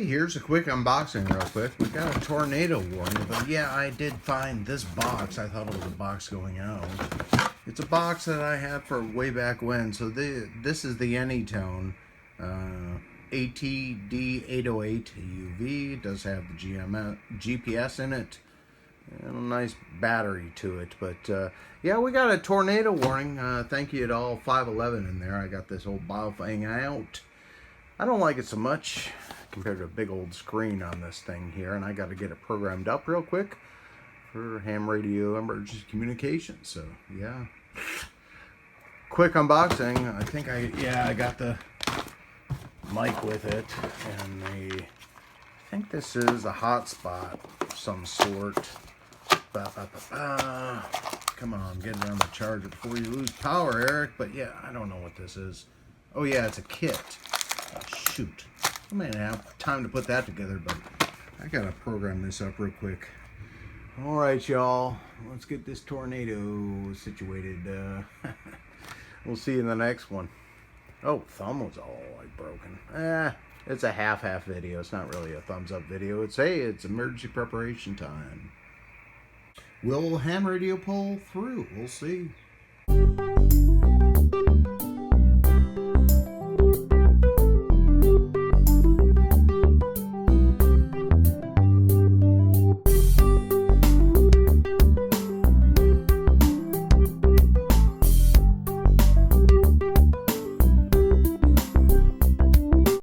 Hey, here's a quick unboxing real quick. We got a tornado warning, but yeah, I did find this box. I thought it was a box going out. It's a box that I had for way back when. So this is the Anytone AT-D-868UV. It does have the GPS in it. And a nice battery to it. But yeah, we got a tornado warning. Thank you to all 511 in there. I got this old Baofeng out. I don't like it so much compared to a big old screen on this thing here, and I got to get it programmed up real quick for ham radio emergency communication. So yeah, quick unboxing. I think I got the mic with it, and I think this is a hotspot of some sort. Come on, get it on the charger before you lose power, Eric. But yeah, I don't know what this is. Oh yeah, it's a kit. Oh, shoot. I may not have time to put that together, but I gotta program this up real quick. Alright, y'all. Let's get this tornado situated. We'll see you in the next one. Oh, thumb was all like broken. It's a half video. It's not really a thumbs up video. It's emergency preparation time. Will ham radio pull through? We'll see.